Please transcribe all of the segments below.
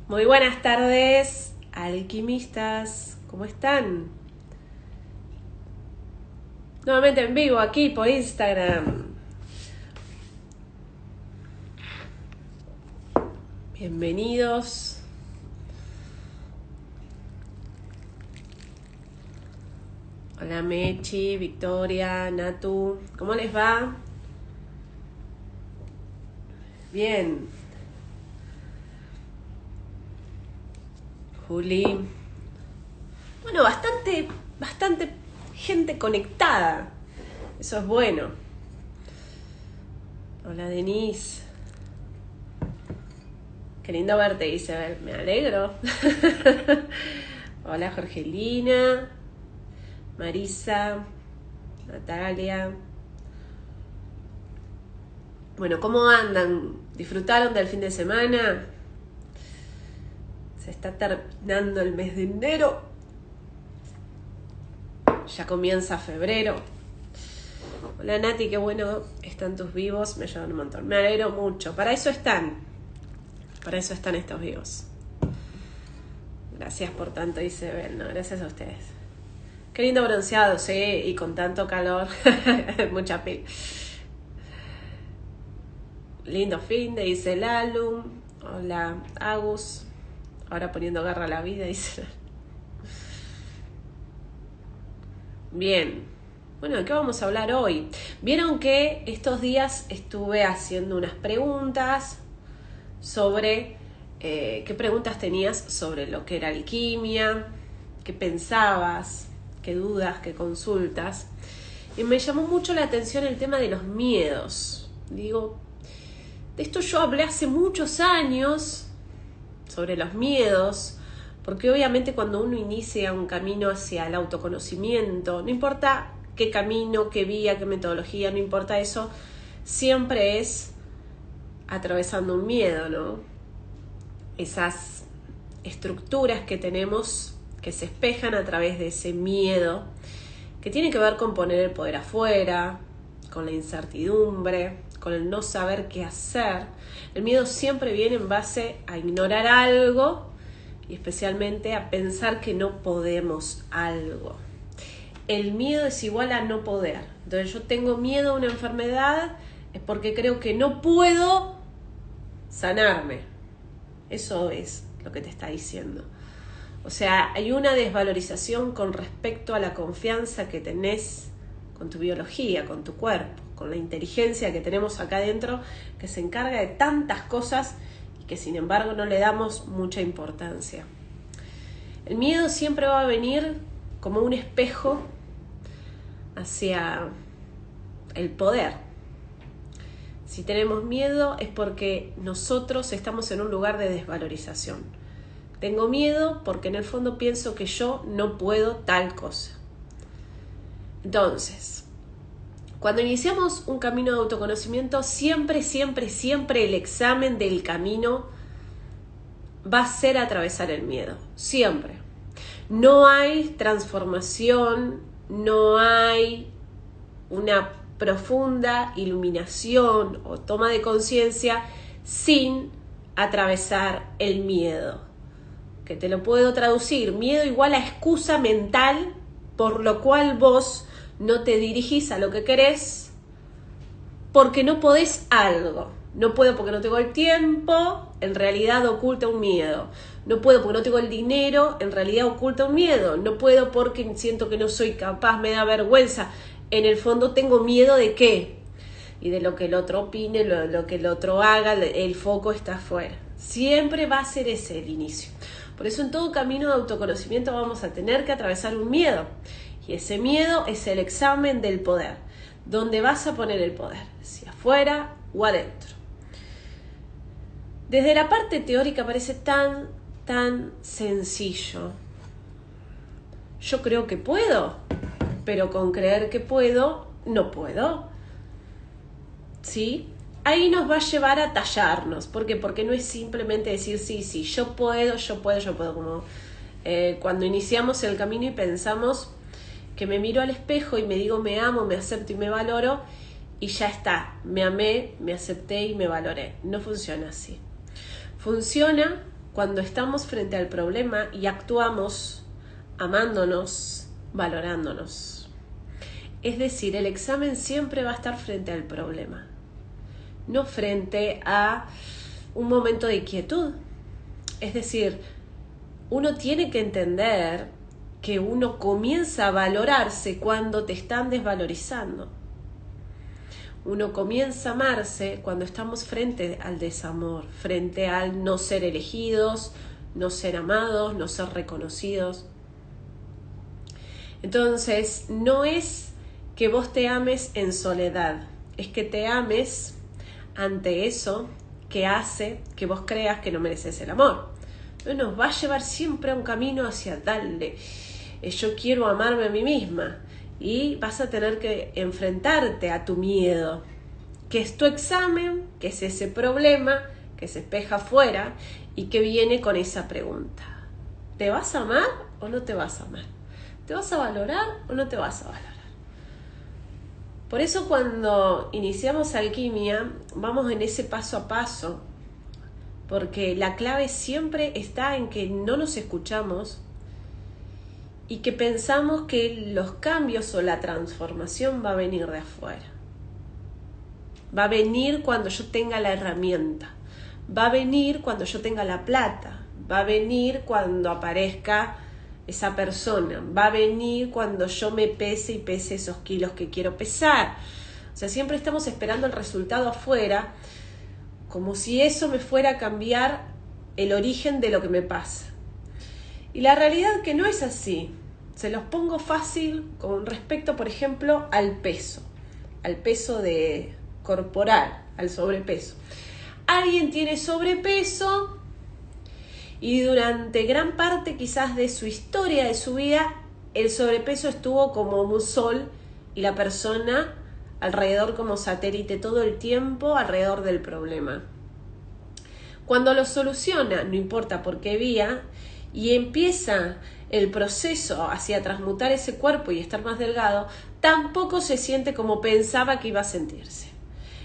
Muy buenas tardes, alquimistas, ¿cómo están? Nuevamente en vivo aquí por Instagram. Bienvenidos. Hola Mechi, Victoria, Natu, ¿cómo les va? Bien. Juli. Bueno, bastante gente conectada. Eso es bueno. Hola Denise. Qué lindo verte, Isabel. Me alegro. Hola Jorgelina. Marisa. Natalia. Bueno, ¿cómo andan? ¿Disfrutaron del fin de semana? Se está terminando el mes de enero. Ya comienza febrero. Hola Nati, qué bueno están tus vivos. Me ayudan un montón. Me alegro mucho. Para eso están estos vivos. Gracias por tanto, Isabel. No, gracias a ustedes. Qué lindo bronceado, sí, y con tanto calor. Mucha pila. Lindo fin de dice Lalu. Hola, Agus. Ahora poniendo garra a la vida, dice. Bien. Bueno, ¿de qué vamos a hablar hoy? Vieron que estos días estuve haciendo unas preguntas sobre qué preguntas tenías sobre lo que era alquimia, qué pensabas, qué dudas, qué consultas. Y me llamó mucho la atención el tema de los miedos. Digo, de esto yo hablé hace muchos años, sobre los miedos, porque obviamente cuando uno inicia un camino hacia el autoconocimiento, no importa qué camino, qué vía, qué metodología, no importa eso, siempre es atravesando un miedo, ¿no? Esas estructuras que tenemos que se espejan a través de ese miedo, que tiene que ver con poner el poder afuera, con la incertidumbre, con el no saber qué hacer. El miedo siempre viene en base a ignorar algo y especialmente a pensar que no podemos algo. El miedo es igual a no poder. Entonces yo tengo miedo a una enfermedad es porque creo que no puedo sanarme. Eso es lo que te está diciendo. O sea, hay una desvalorización con respecto a la confianza que tenés con tu biología, con tu cuerpo, con la inteligencia que tenemos acá adentro, que se encarga de tantas cosas y que sin embargo no le damos mucha importancia. El miedo siempre va a venir como un espejo hacia el poder. Si tenemos miedo es porque nosotros estamos en un lugar de desvalorización. Tengo miedo porque en el fondo pienso que yo no puedo tal cosa. Entonces, cuando iniciamos un camino de autoconocimiento, siempre el examen del camino va a ser atravesar el miedo. Siempre. No hay transformación, no hay una profunda iluminación o toma de conciencia sin atravesar el miedo. Que te lo puedo traducir. Miedo igual a excusa mental por lo cual vos no te dirigís a lo que querés porque no podés algo. No puedo porque no tengo el tiempo, en realidad oculta un miedo. No puedo porque no tengo el dinero, en realidad oculta un miedo. No puedo porque siento que no soy capaz, me da vergüenza. En el fondo tengo miedo de qué. Y de lo que el otro opine, lo que el otro haga, el foco está afuera. Siempre va a ser ese el inicio. Por eso en todo camino de autoconocimiento vamos a tener que atravesar un miedo. Y ese miedo es el examen del poder. ¿Dónde vas a poner el poder? Si afuera o adentro. Desde la parte teórica parece tan sencillo. Yo creo que puedo, pero con creer que puedo, no puedo. ¿Sí? Ahí nos va a llevar a tallarnos. ¿Por qué? Porque no es simplemente decir sí, yo puedo. Como cuando iniciamos el camino y pensamos que me miro al espejo y me digo me amo, me acepto y me valoro y ya está, me amé, me acepté y me valoré. No funciona así. Funciona cuando estamos frente al problema y actuamos amándonos, valorándonos. Es decir, el examen siempre va a estar frente al problema, no frente a un momento de quietud. Es decir, uno tiene que entender que uno comienza a valorarse cuando te están desvalorizando. Uno comienza a amarse cuando estamos frente al desamor, frente al no ser elegidos, no ser amados, no ser reconocidos. Entonces, no es que vos te ames en soledad, es que te ames ante eso que hace que vos creas que no mereces el amor. Entonces nos va a llevar siempre a un camino hacia darle. Yo quiero amarme a mí misma. Y vas a tener que enfrentarte a tu miedo, que es tu examen, que es ese problema que se espeja afuera y que viene con esa pregunta. ¿Te vas a amar o no te vas a amar? ¿Te vas a valorar o no te vas a valorar? Por eso cuando iniciamos alquimia, vamos en ese paso a paso, porque la clave siempre está en que no nos escuchamos y que pensamos que los cambios o la transformación va a venir de afuera. Va a venir cuando yo tenga la herramienta, va a venir cuando yo tenga la plata, va a venir cuando aparezca esa persona, va a venir cuando yo me pese y pese esos kilos que quiero pesar. O sea, siempre estamos esperando el resultado afuera, como si eso me fuera a cambiar el origen de lo que me pasa. Y la realidad es que no es así. Se los pongo fácil con respecto, por ejemplo, al peso de corporal, al sobrepeso. Alguien tiene sobrepeso y durante gran parte quizás de su historia, de su vida, el sobrepeso estuvo como un sol y la persona alrededor como satélite todo el tiempo alrededor del problema. Cuando lo soluciona, no importa por qué vía, y empieza el proceso hacia transmutar ese cuerpo y estar más delgado, tampoco se siente como pensaba que iba a sentirse.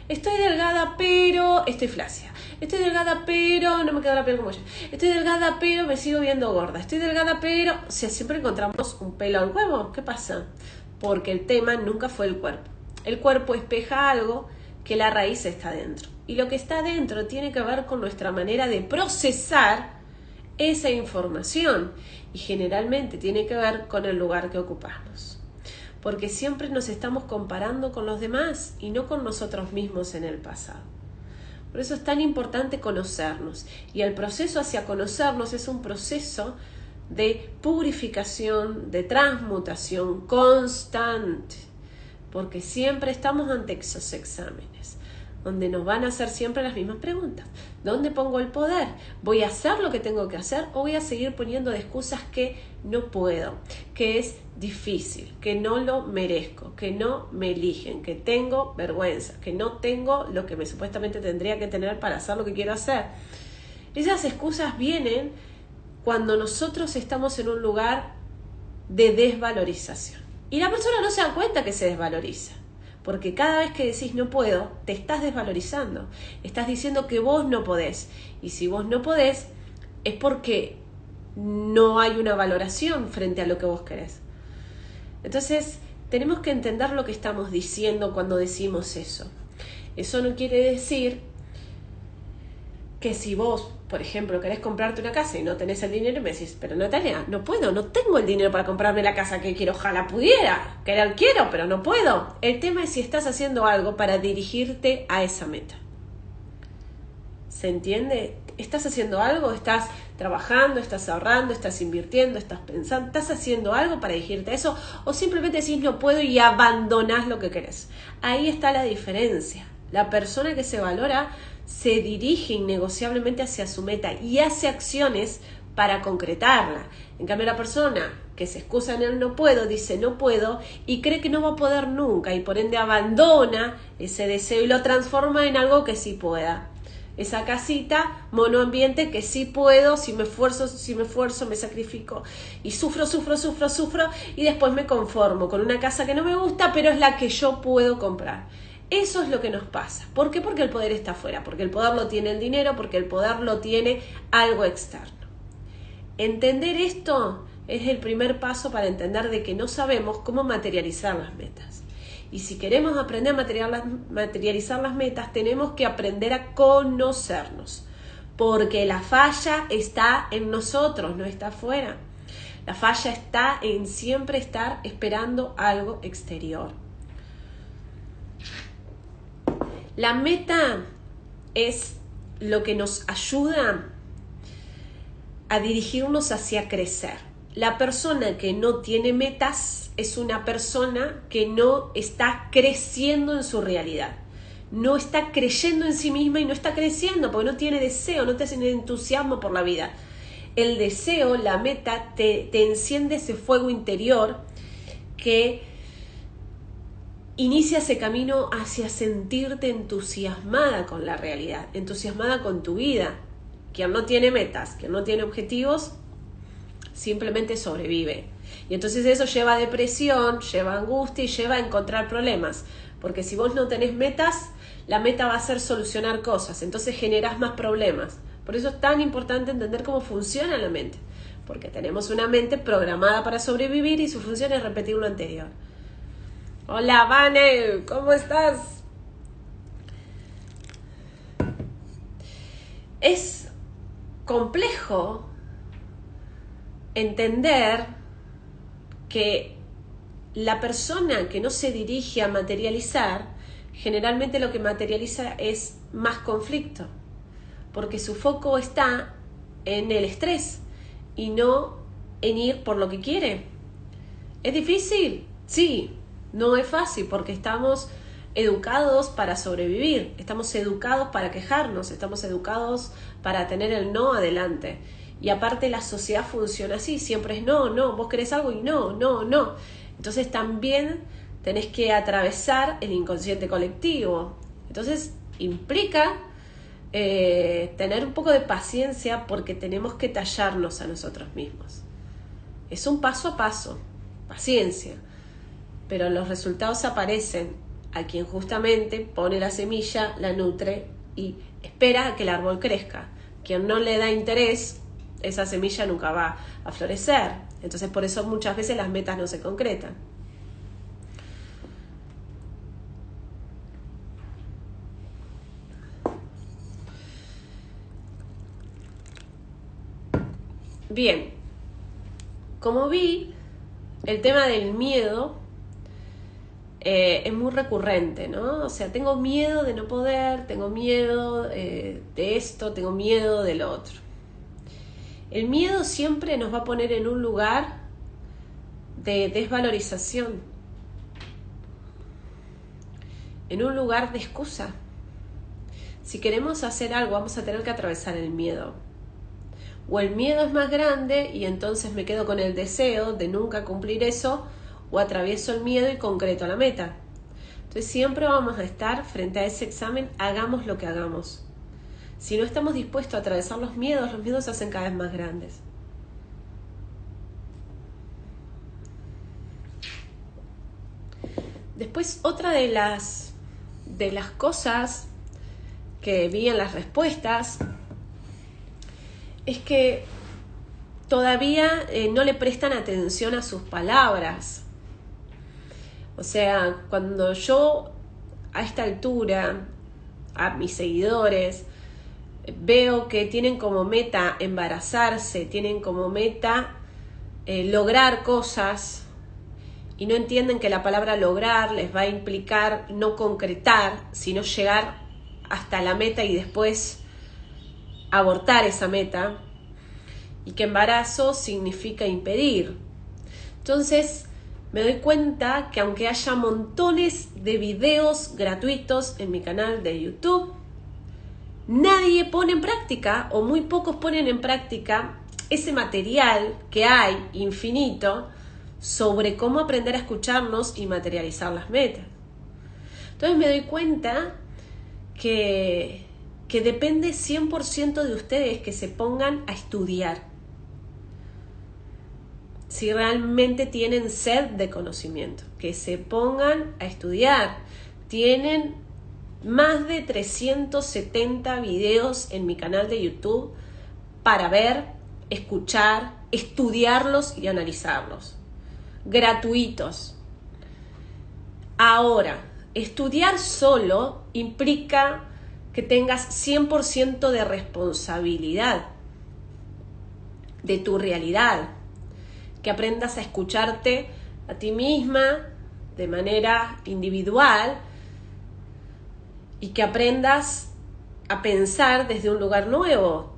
Estoy delgada, pero estoy flácida. Estoy delgada, pero no me queda la piel como yo. Estoy delgada, pero me sigo viendo gorda. Estoy delgada, pero... O sea, siempre encontramos un pelo al huevo. ¿Qué pasa? Porque el tema nunca fue el cuerpo. El cuerpo espeja algo que la raíz está dentro. Y lo que está dentro tiene que ver con nuestra manera de procesar esa información. Y generalmente tiene que ver con el lugar que ocupamos. Porque siempre nos estamos comparando con los demás y no con nosotros mismos en el pasado. Por eso es tan importante conocernos. Y el proceso hacia conocernos es un proceso de purificación, de transmutación constante. Porque siempre estamos ante esos exámenes, donde nos van a hacer siempre las mismas preguntas. ¿Dónde pongo el poder? ¿Voy a hacer lo que tengo que hacer o voy a seguir poniendo de excusas que no puedo, que es difícil, que no lo merezco, que no me eligen, que tengo vergüenza, que no tengo lo que supuestamente tendría que tener para hacer lo que quiero hacer? Esas excusas vienen cuando nosotros estamos en un lugar de desvalorización. Y la persona no se da cuenta que se desvaloriza. Porque cada vez que decís no puedo, te estás desvalorizando. Estás diciendo que vos no podés. Y si vos no podés, es porque no hay una valoración frente a lo que vos querés. Entonces, tenemos que entender lo que estamos diciendo cuando decimos eso. Eso no quiere decir que si vos, por ejemplo, querés comprarte una casa y no tenés el dinero, me decís, pero Natalia, no puedo, no tengo el dinero para comprarme la casa que quiero, ojalá pudiera, querer quiero, pero no puedo. El tema es si estás haciendo algo para dirigirte a esa meta. ¿Se entiende? ¿Estás haciendo algo? ¿Estás trabajando? ¿Estás ahorrando? ¿Estás invirtiendo? ¿Estás pensando? ¿Estás haciendo algo para dirigirte a eso? ¿O simplemente decís no puedo y abandonás lo que querés? Ahí está la diferencia. La persona que se valora se dirige innegociablemente hacia su meta y hace acciones para concretarla. En cambio, la persona que se excusa en el no puedo, dice no puedo y cree que no va a poder nunca y por ende abandona ese deseo y lo transforma en algo que sí pueda. Esa casita, monoambiente que sí puedo, si me esfuerzo, me sacrifico y sufro y después me conformo con una casa que no me gusta, pero es la que yo puedo comprar. Eso es lo que nos pasa. ¿Por qué? Porque el poder está afuera, porque el poder lo tiene el dinero, porque el poder lo tiene algo externo. Entender esto es el primer paso para entender de que no sabemos cómo materializar las metas. Y si queremos aprender a materializar las metas, tenemos que aprender a conocernos. Porque la falla está en nosotros, no está afuera. La falla está en siempre estar esperando algo exterior. La meta es lo que nos ayuda a dirigirnos hacia crecer. La persona que no tiene metas es una persona que no está creciendo en su realidad. No está creyendo en sí misma y no está creciendo porque no tiene deseo, no tiene entusiasmo por la vida. El deseo, la meta, te enciende ese fuego interior que inicia ese camino hacia sentirte entusiasmada con la realidad, entusiasmada con tu vida. Quien no tiene metas, quien no tiene objetivos, simplemente sobrevive. Y entonces eso lleva a depresión, lleva a angustia y lleva a encontrar problemas. Porque si vos no tenés metas, la meta va a ser solucionar cosas, entonces generás más problemas. Por eso es tan importante entender cómo funciona la mente. Porque tenemos una mente programada para sobrevivir y su función es repetir lo anterior. Hola, Vane, ¿cómo estás? Es complejo entender que la persona que no se dirige a materializar, generalmente lo que materializa es más conflicto, porque su foco está en el estrés y no en ir por lo que quiere. ¿Es difícil? Sí, no es fácil porque estamos educados para sobrevivir, estamos educados para quejarnos, estamos educados para tener el no adelante. Y aparte la sociedad funciona así, siempre es no, no, vos querés algo y no, no, no. Entonces también tenés que atravesar el inconsciente colectivo. Entonces implica tener un poco de paciencia porque tenemos que tallarnos a nosotros mismos. Es un paso a paso, paciencia, pero los resultados aparecen a quien justamente pone la semilla, la nutre y espera a que el árbol crezca. Quien no le da interés, esa semilla nunca va a florecer. Entonces por eso muchas veces las metas no se concretan. Bien, como vi, el tema del miedo es muy recurrente, ¿no? O sea, tengo miedo de no poder, tengo miedo de esto, tengo miedo de lo otro. El miedo siempre nos va a poner en un lugar de desvalorización, en un lugar de excusa. Si queremos hacer algo, vamos a tener que atravesar el miedo. O el miedo es más grande y entonces me quedo con el deseo de nunca cumplir eso, o atravieso el miedo y concreto la meta. Entonces siempre vamos a estar frente a ese examen, hagamos lo que hagamos. Si no estamos dispuestos a atravesar los miedos se hacen cada vez más grandes. Después, otra de las cosas que vi en las respuestas es que todavía no le prestan atención a sus palabras. O sea, cuando yo a esta altura, a mis seguidores, veo que tienen como meta embarazarse, tienen como meta lograr cosas y no entienden que la palabra lograr les va a implicar no concretar, sino llegar hasta la meta y después abortar esa meta, y que embarazo significa impedir. Entonces me doy cuenta que aunque haya montones de videos gratuitos en mi canal de YouTube, nadie pone en práctica, o muy pocos ponen en práctica ese material que hay infinito sobre cómo aprender a escucharnos y materializar las metas. Entonces me doy cuenta que depende 100% de ustedes que se pongan a estudiar. Si realmente tienen sed de conocimiento, que se pongan a estudiar, Tienen más de 370 videos en mi canal de YouTube para ver, escuchar, estudiarlos y analizarlos. Gratuitos. Ahora, estudiar solo implica que tengas 100% de responsabilidad de tu realidad, que aprendas a escucharte a ti misma de manera individual y que aprendas a pensar desde un lugar nuevo.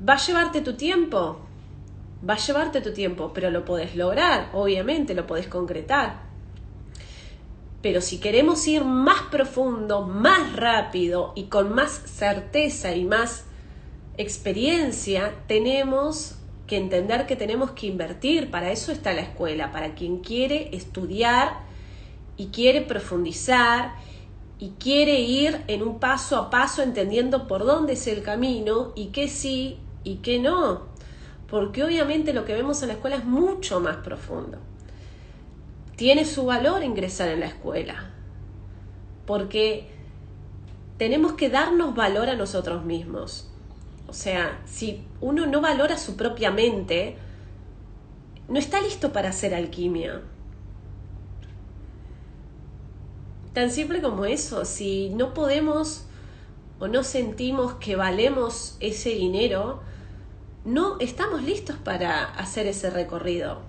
Va a llevarte tu tiempo, pero lo podés lograr, obviamente lo podés concretar. Pero si queremos ir más profundo, más rápido y con más certeza y más experiencia, tenemos que entender que tenemos que invertir. Para eso está la escuela, para quien quiere estudiar y quiere profundizar y quiere ir en un paso a paso entendiendo por dónde es el camino y qué sí y qué no. Porque obviamente lo que vemos en la escuela es mucho más profundo. Tiene su valor ingresar en la escuela, porque tenemos que darnos valor a nosotros mismos. O sea, si uno no valora su propia mente, no está listo para hacer alquimia. Tan simple como eso. Si no podemos o no sentimos que valemos ese dinero, no estamos listos para hacer ese recorrido.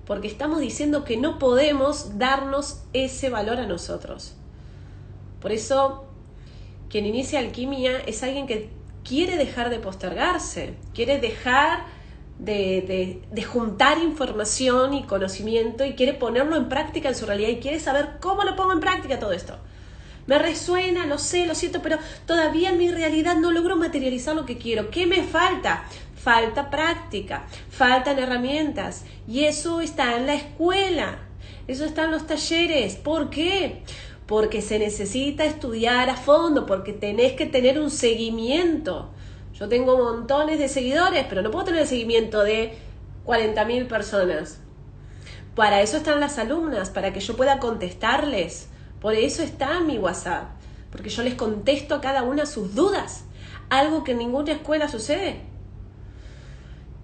Porque estamos diciendo que no podemos darnos ese valor a nosotros. Por eso, quien inicia alquimia es alguien que quiere dejar de postergarse, quiere dejar de juntar información y conocimiento y quiere ponerlo en práctica en su realidad y quiere saber cómo lo pongo en práctica todo esto. Me resuena, lo sé, lo siento, pero todavía en mi realidad no logro materializar lo que quiero. ¿Qué me falta? Falta práctica, faltan herramientas y eso está en la escuela, eso está en los talleres. ¿Por qué? Porque se necesita estudiar a fondo, porque tenés que tener un seguimiento. Yo tengo montones de seguidores, pero no puedo tener el seguimiento de 40.000 personas. Para eso están las alumnas, para que yo pueda contestarles. Por eso está mi WhatsApp, porque yo les contesto a cada una sus dudas, algo que en ninguna escuela sucede.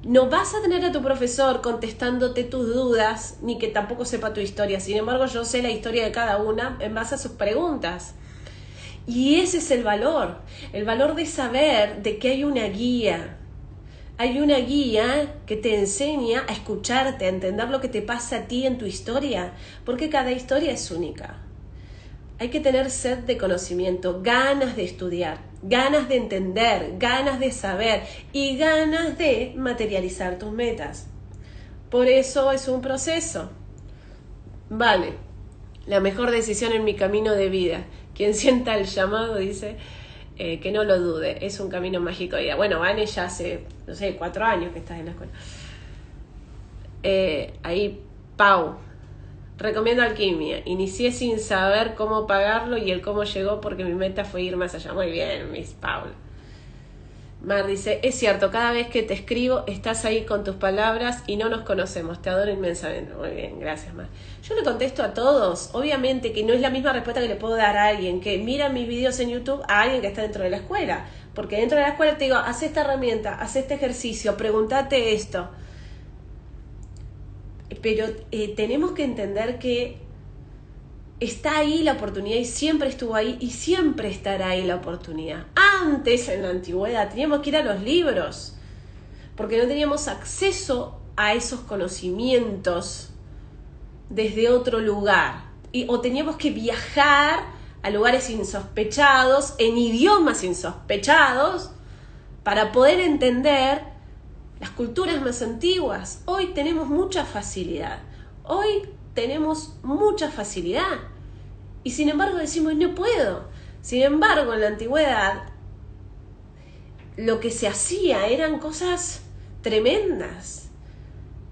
No vas a tener a tu profesor contestándote tus dudas, ni que tampoco sepa tu historia. Sin embargo, yo sé la historia de cada una en base a sus preguntas. Y ese es el valor de saber de que hay una guía. Hay una guía que te enseña a escucharte, a entender lo que te pasa a ti en tu historia, porque cada historia es única. Hay que tener sed de conocimiento, ganas de estudiar, ganas de entender, ganas de saber y ganas de materializar tus metas. Por eso es un proceso. Vale, la mejor decisión en mi camino de vida. Quien sienta el llamado dice que no lo dude, es un camino mágico de vida. Bueno, Vane ya hace, 4 años que estás en la escuela. Ahí, Pau. Recomiendo alquimia. Inicié sin saber cómo pagarlo y el cómo llegó porque mi meta fue ir más allá. Muy bien, Miss Paula. Mar dice, es cierto, cada vez que te escribo estás ahí con tus palabras y no nos conocemos. Te adoro inmensamente. Muy bien, gracias, Mar. Yo le contesto a todos. Obviamente que no es la misma respuesta que le puedo dar a alguien que mira mis videos en YouTube a alguien que está dentro de la escuela. Porque dentro de la escuela te digo, haz esta herramienta, haz este ejercicio, pregúntate esto. Pero tenemos que entender que está ahí la oportunidad y siempre estuvo ahí y siempre estará ahí la oportunidad. Antes, en la antigüedad, teníamos que ir a los libros porque no teníamos acceso a esos conocimientos desde otro lugar. O teníamos que viajar a lugares insospechados, en idiomas insospechados, para poder entender las culturas más antiguas. Hoy tenemos mucha facilidad. Y sin embargo decimos, no puedo. Sin embargo, en la antigüedad, lo que se hacía eran cosas tremendas.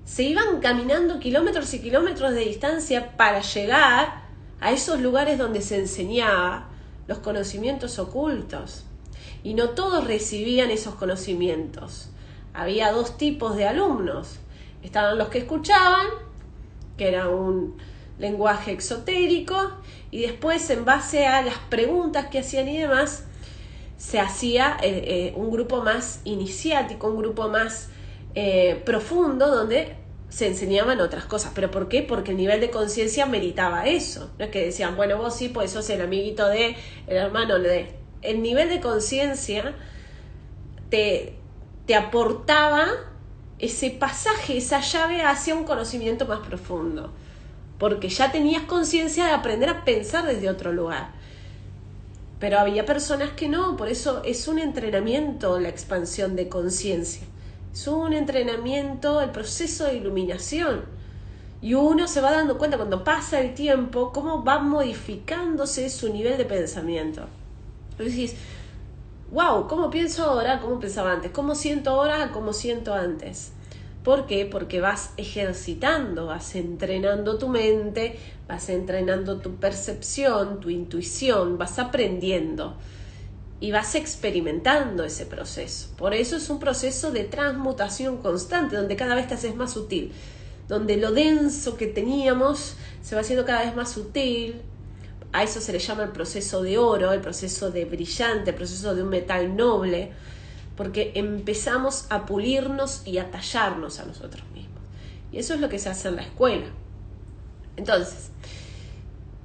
Se iban caminando kilómetros y kilómetros de distancia para llegar a esos lugares donde se enseñaba los conocimientos ocultos. Y no todos recibían esos conocimientos. Había 2 tipos de alumnos. Estaban los que escuchaban, que era un lenguaje exotérico, y después en base a las preguntas que hacían y demás, se hacía un grupo más iniciático, un grupo más profundo, donde se enseñaban otras cosas. ¿Pero por qué? Porque el nivel de conciencia meritaba eso. No es que decían, bueno, vos sí, pues sos el amiguito de, el hermano de. El nivel de conciencia te aportaba ese pasaje, esa llave hacia un conocimiento más profundo. Porque ya tenías conciencia de aprender a pensar desde otro lugar. Pero había personas que no, por eso es un entrenamiento la expansión de conciencia. Es un entrenamiento, el proceso de iluminación. Y uno se va dando cuenta cuando pasa el tiempo cómo va modificándose su nivel de pensamiento. Entonces decís, wow, ¿cómo pienso ahora? ¿Cómo pensaba antes? ¿Cómo siento ahora? ¿Cómo siento antes? ¿Por qué? Porque vas ejercitando, vas entrenando tu mente, vas entrenando tu percepción, tu intuición, vas aprendiendo y vas experimentando ese proceso. Por eso es un proceso de transmutación constante, donde cada vez te haces más sutil, donde lo denso que teníamos se va haciendo cada vez más sutil. A eso se le llama el proceso de oro, el proceso de brillante, el proceso de un metal noble, porque empezamos a pulirnos y a tallarnos a nosotros mismos. Y eso es lo que se hace en la escuela. Entonces,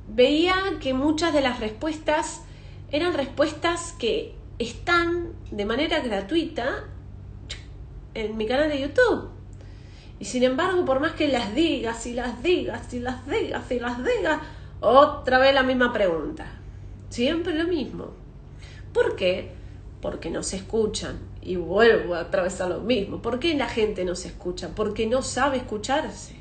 veía que muchas de las respuestas eran respuestas que están de manera gratuita en mi canal de YouTube. Y sin embargo, por más que las digas y las digas y las digas y las digas, otra vez la misma pregunta. Siempre lo mismo. ¿Por qué? Porque no se escuchan. Y vuelvo a atravesar lo mismo. ¿Por qué la gente no se escucha? Porque no sabe escucharse.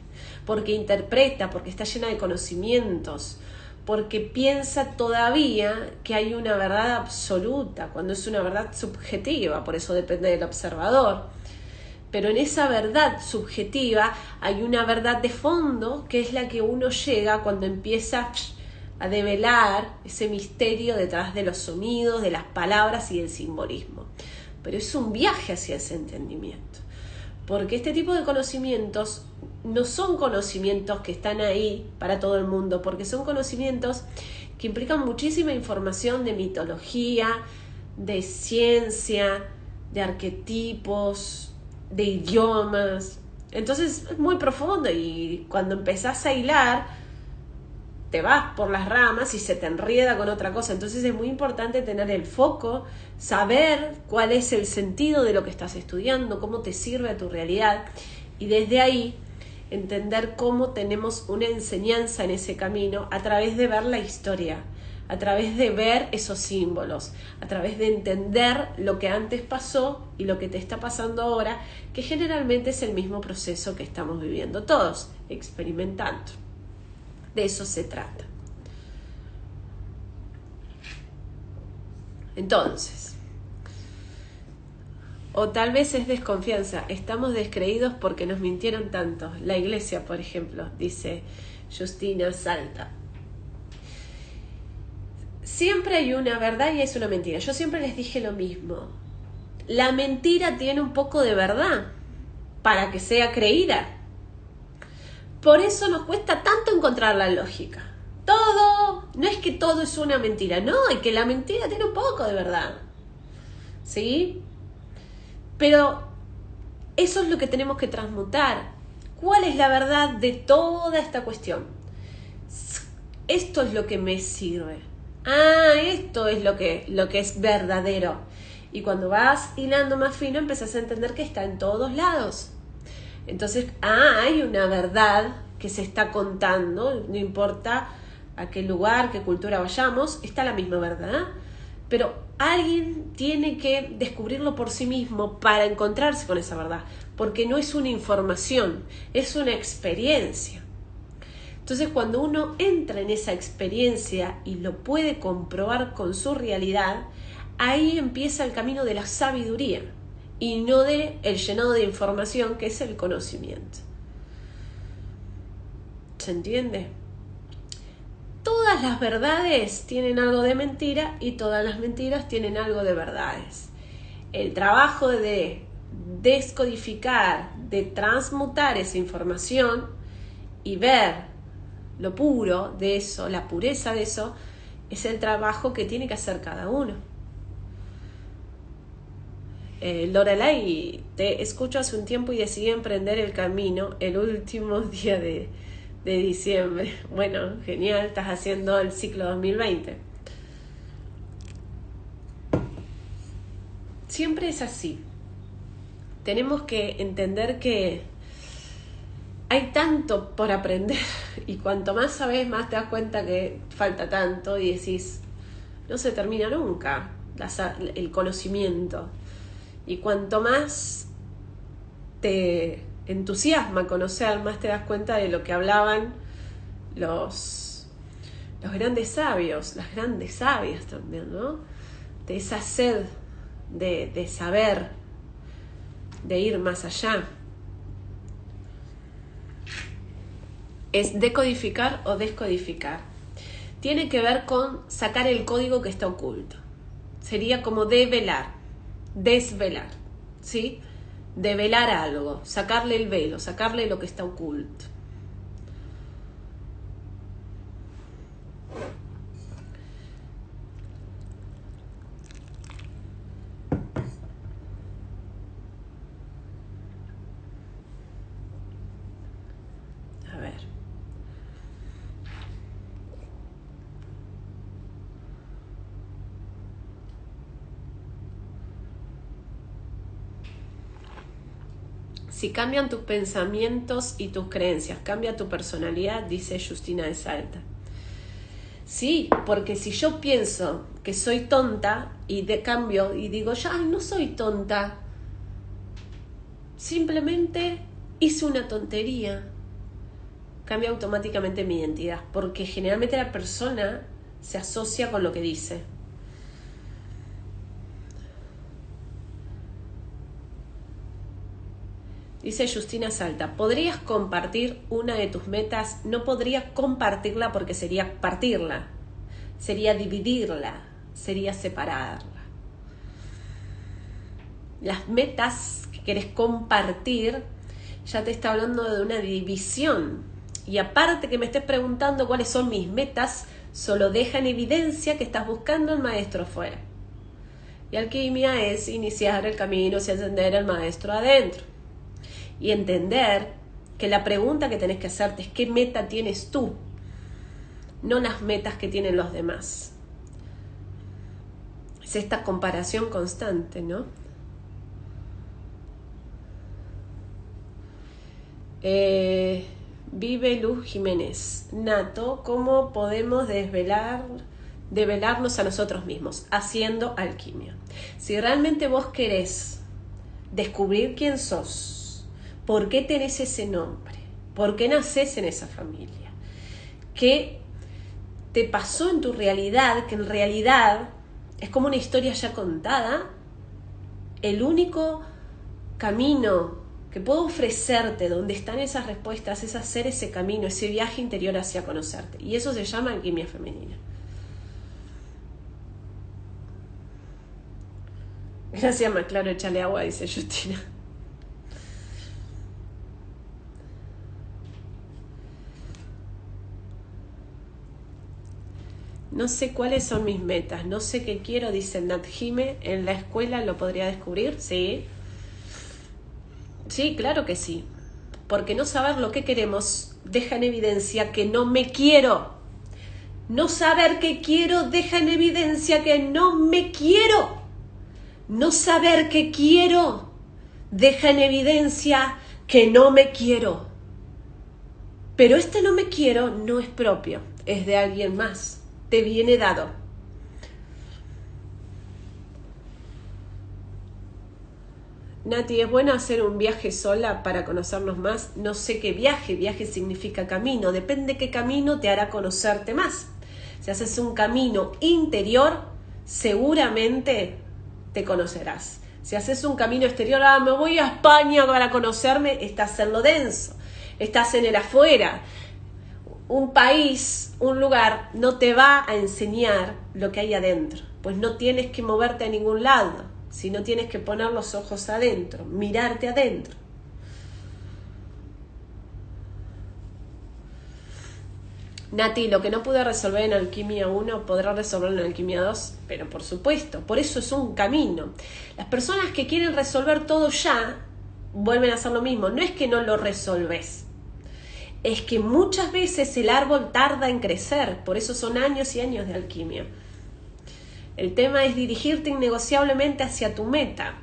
Porque interpreta, porque está llena de conocimientos. Porque piensa todavía que hay una verdad absoluta, cuando es una verdad subjetiva, por eso depende del observador. Pero en esa verdad subjetiva hay una verdad de fondo, que es la que uno llega cuando empieza a develar ese misterio detrás de los sonidos, de las palabras y del simbolismo. Pero es un viaje hacia ese entendimiento. Porque este tipo de conocimientos no son conocimientos que están ahí para todo el mundo, porque son conocimientos que implican muchísima información de mitología, de ciencia, de arquetipos, de idiomas. Entonces es muy profundo, y cuando empezás a hilar te vas por las ramas y se te enreda con otra cosa. Entonces es muy importante tener el foco, saber cuál es el sentido de lo que estás estudiando, cómo te sirve a tu realidad, y desde ahí entender cómo tenemos una enseñanza en ese camino a través de ver la historia, a través de ver esos símbolos, a través de entender lo que antes pasó y lo que te está pasando ahora, que generalmente es el mismo proceso que estamos viviendo todos, experimentando. De eso se trata. Entonces, o tal vez es desconfianza, estamos descreídos porque nos mintieron tanto. La iglesia, por ejemplo, dice Justina Salta. Siempre hay una verdad y es una mentira. Yo siempre les dije lo mismo. La mentira tiene un poco de verdad para que sea creída. Por eso nos cuesta tanto encontrar la lógica. Todo, no es que todo es una mentira, no, es que la mentira tiene un poco de verdad. ¿Sí? Pero eso es lo que tenemos que transmutar. ¿Cuál es la verdad de toda esta cuestión? Esto es lo que me sirve. Esto es lo que es verdadero. Y cuando vas hilando más fino, empezás a entender que está en todos lados. Entonces, hay una verdad que se está contando, no importa a qué lugar, qué cultura vayamos, está la misma verdad, pero alguien tiene que descubrirlo por sí mismo para encontrarse con esa verdad, porque no es una información, es una experiencia. Entonces, cuando uno entra en esa experiencia y lo puede comprobar con su realidad, ahí empieza el camino de la sabiduría y no de el llenado de información, que es el conocimiento. ¿Se entiende? Todas las verdades tienen algo de mentira y todas las mentiras tienen algo de verdades. El trabajo de descodificar, de transmutar esa información y ver lo puro de eso, la pureza de eso, es el trabajo que tiene que hacer cada uno. Lorelai, te escucho hace un tiempo y decidí emprender el camino el último día de diciembre. Bueno, genial, estás haciendo el ciclo 2020. Siempre es así. Tenemos que entender que hay tanto por aprender y cuanto más sabes, más te das cuenta que falta tanto y decís, no se termina nunca el conocimiento. Y cuanto más te entusiasma conocer, más te das cuenta de lo que hablaban los grandes sabios, las grandes sabias también, ¿no? De esa sed de saber, de ir más allá. Es decodificar o descodificar. Tiene que ver con sacar el código que está oculto. Sería como develar, desvelar, ¿sí? Develar algo, sacarle el velo, sacarle lo que está oculto. A ver. Si cambian tus pensamientos y tus creencias, cambia tu personalidad, dice Justina de Salta. Sí, porque si yo pienso que soy tonta y de cambio y digo, ya no soy tonta, simplemente hice una tontería, cambia automáticamente mi identidad, porque generalmente la persona se asocia con lo que dice. Dice Justina Salta, ¿podrías compartir una de tus metas? No podría compartirla porque sería partirla, sería dividirla, sería separarla. Las metas que querés compartir ya te está hablando de una división. Y aparte que me estés preguntando cuáles son mis metas, solo deja en evidencia que estás buscando al maestro afuera. Y alquimia es iniciar el camino hacia ascender al maestro adentro. Y entender que la pregunta que tenés que hacerte es ¿qué meta tienes tú? No las metas que tienen los demás. Es esta comparación constante, ¿no? Vive Luz Jiménez. Nato, ¿cómo podemos develarnos a nosotros mismos? Haciendo alquimia. Si realmente vos querés descubrir quién sos, ¿por qué tenés ese nombre? ¿Por qué nacés en esa familia? ¿Qué te pasó en tu realidad? Que en realidad es como una historia ya contada. El único camino que puedo ofrecerte, donde están esas respuestas, es hacer ese camino, ese viaje interior hacia conocerte. Y eso se llama alquimia femenina. Gracias, más claro, échale agua, dice Justina. No sé cuáles son mis metas, no sé qué quiero, dice Nat Jime. ¿En la escuela lo podría descubrir? Sí. Sí, claro que sí. Porque no saber lo que queremos deja en evidencia que no me quiero. No saber qué quiero deja en evidencia que no me quiero. No saber qué quiero deja en evidencia que no me quiero. Pero este no me quiero no es propio, es de alguien más. Te viene dado. Nati, ¿es bueno hacer un viaje sola para conocernos más? No sé qué viaje, viaje significa camino, depende qué camino te hará conocerte más. Si haces un camino interior, seguramente te conocerás. Si haces un camino exterior, me voy a España para conocerme, estás en lo denso, estás en el afuera. Un país, un lugar, no te va a enseñar lo que hay adentro, pues no tienes que moverte a ningún lado, sino tienes que poner los ojos adentro, mirarte adentro. Nati, lo que no pude resolver en Alquimia 1, podrá resolverlo en Alquimia 2, pero por supuesto, por eso es un camino. Las personas que quieren resolver todo ya, vuelven a hacer lo mismo. No es que no lo resolves, es que muchas veces el árbol tarda en crecer, por eso son años y años de alquimia. El tema es dirigirte innegociablemente hacia tu meta.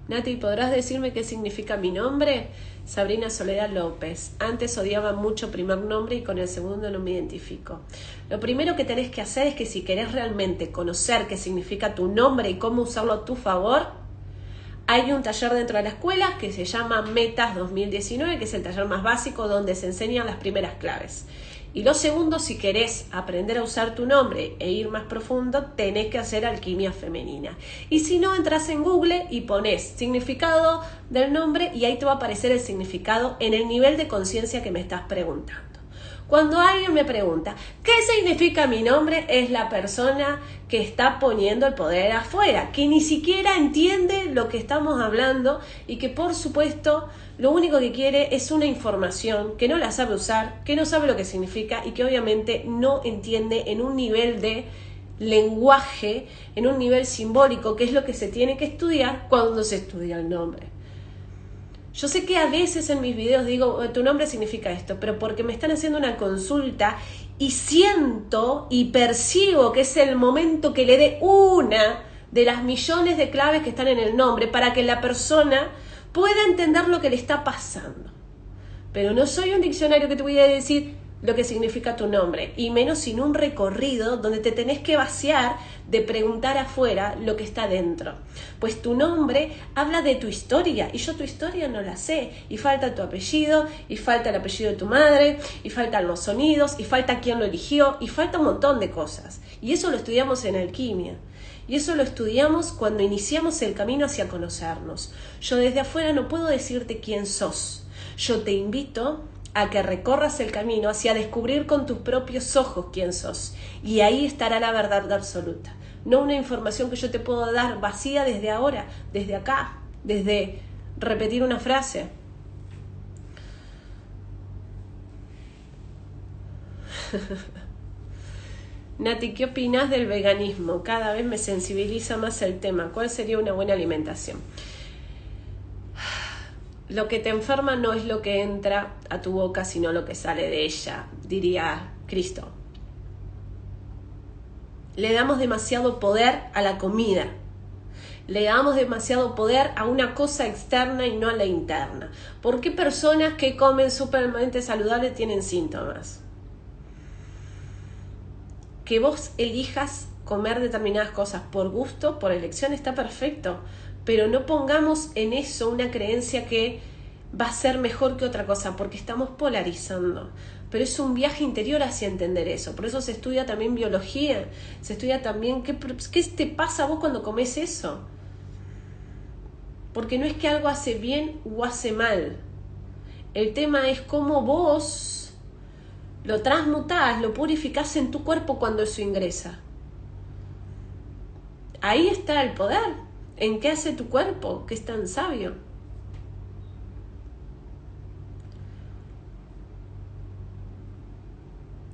Nati, ¿podrás decirme qué significa mi nombre? Sabrina Soledad López. Antes odiaba mucho primer nombre y con el segundo no me identifico. Lo primero que tenés que hacer es que si querés realmente conocer qué significa tu nombre y cómo usarlo a tu favor, hay un taller dentro de la escuela que se llama Metas 2019, que es el taller más básico donde se enseñan las primeras claves. Y lo segundo, si querés aprender a usar tu nombre e ir más profundo, tenés que hacer alquimia femenina. Y si no, entras en Google y pones significado del nombre y ahí te va a aparecer el significado en el nivel de conciencia que me estás preguntando. Cuando alguien me pregunta, ¿qué significa mi nombre? Es la persona que está poniendo el poder afuera, que ni siquiera entiende lo que estamos hablando y que por supuesto lo único que quiere es una información que no la sabe usar, que no sabe lo que significa y que obviamente no entiende en un nivel de lenguaje, en un nivel simbólico, que es lo que se tiene que estudiar cuando se estudia el nombre. Yo sé que a veces en mis videos digo, tu nombre significa esto, pero porque me están haciendo una consulta y siento y percibo que es el momento que le dé una de las millones de claves que están en el nombre para que la persona pueda entender lo que le está pasando. Pero no soy un diccionario que te voy a decir lo que significa tu nombre, y menos sin un recorrido donde te tenés que vaciar de preguntar afuera lo que está dentro. Pues tu nombre habla de tu historia, y yo tu historia no la sé, y falta tu apellido, y falta el apellido de tu madre, y faltan los sonidos, y falta quién lo eligió, y falta un montón de cosas. Y eso lo estudiamos en alquimia. Y eso lo estudiamos cuando iniciamos el camino hacia conocernos. Yo desde afuera no puedo decirte quién sos. Yo te invito a que recorras el camino hacia descubrir con tus propios ojos quién sos. Y ahí estará la verdad absoluta. No una información que yo te puedo dar vacía desde ahora, desde acá, desde repetir una frase. Nati, ¿qué opinas del veganismo? Cada vez me sensibiliza más el tema. ¿Cuál sería una buena alimentación? Lo que te enferma no es lo que entra a tu boca, sino lo que sale de ella, diría Cristo. Le damos demasiado poder a la comida. Le damos demasiado poder a una cosa externa y no a la interna. ¿Por qué personas que comen súpermente saludables tienen síntomas? Que vos elijas comer determinadas cosas por gusto, por elección, está perfecto. Pero no pongamos en eso una creencia que va a ser mejor que otra cosa, porque estamos polarizando. Pero es un viaje interior hacia entender eso. Por eso se estudia también biología, se estudia también qué te pasa a vos cuando comes eso. Porque no es que algo hace bien o hace mal. El tema es cómo vos lo transmutás, lo purificás en tu cuerpo cuando eso ingresa. Ahí está el poder. ¿En qué hace tu cuerpo? Que es tan sabio.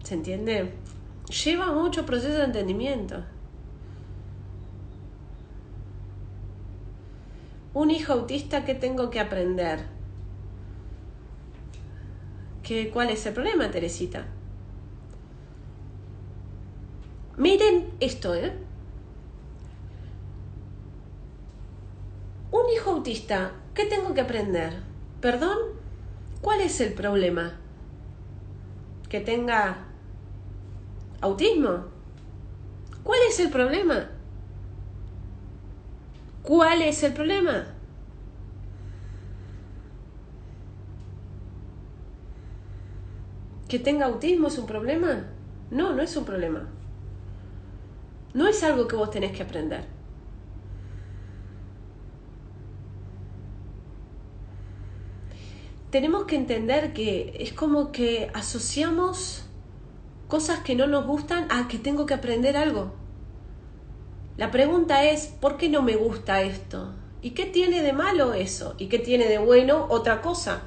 ¿Se entiende? Lleva mucho proceso de entendimiento. Un hijo autista, ¿qué tengo que aprender? ¿Cuál es el problema, Teresita? Miren esto, Un hijo autista, ¿qué tengo que aprender? ¿Perdón? ¿Cuál es el problema? ¿Que tenga autismo? ¿Cuál es el problema? ¿Cuál es el problema? ¿Que tenga autismo es un problema? No, no es un problema. No es algo que vos tenés que aprender. Tenemos que entender que es como que asociamos cosas que no nos gustan a que tengo que aprender algo. La pregunta es, ¿por qué no me gusta esto? ¿Y qué tiene de malo eso? ¿Y qué tiene de bueno otra cosa?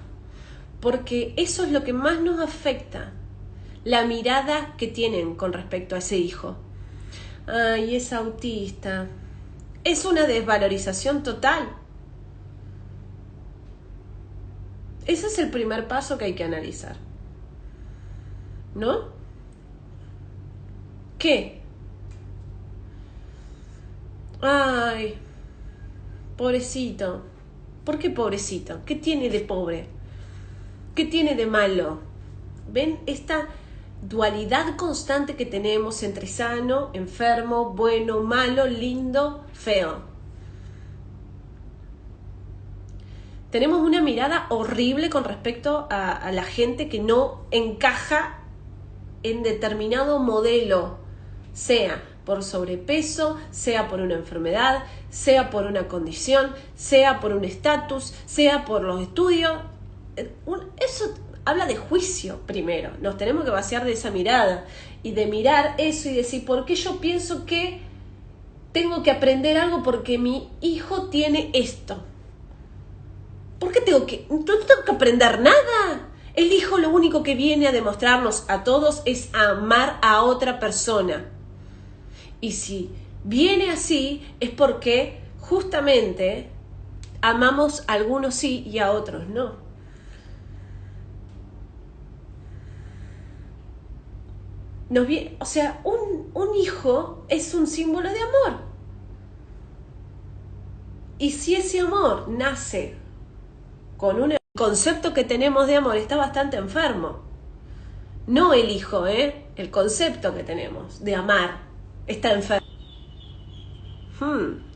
Porque eso es lo que más nos afecta, la mirada que tienen con respecto a ese hijo. Ay, es autista. Es una desvalorización total. Ese es el primer paso que hay que analizar, ¿no? ¿Qué? Ay, pobrecito. ¿Por qué pobrecito? ¿Qué tiene de pobre? ¿Qué tiene de malo? ¿Ven esta dualidad constante que tenemos entre sano, enfermo, bueno, malo, lindo, feo? Tenemos una mirada horrible con respecto a la gente que no encaja en determinado modelo, sea por sobrepeso, sea por una enfermedad, sea por una condición, sea por un estatus, sea por los estudios. Eso habla de juicio primero. Nos tenemos que vaciar de esa mirada y de mirar eso y decir, ¿por qué yo pienso que tengo que aprender algo porque mi hijo tiene esto? ¿Por qué no tengo que aprender nada? El hijo lo único que viene a demostrarnos a todos es amar a otra persona. Y si viene así es porque justamente amamos a algunos sí y a otros no. O sea, un hijo es un símbolo de amor. Y si ese amor nace con un concepto que tenemos de amor, está bastante enfermo. No el hijo, el concepto que tenemos de amar está enfermo.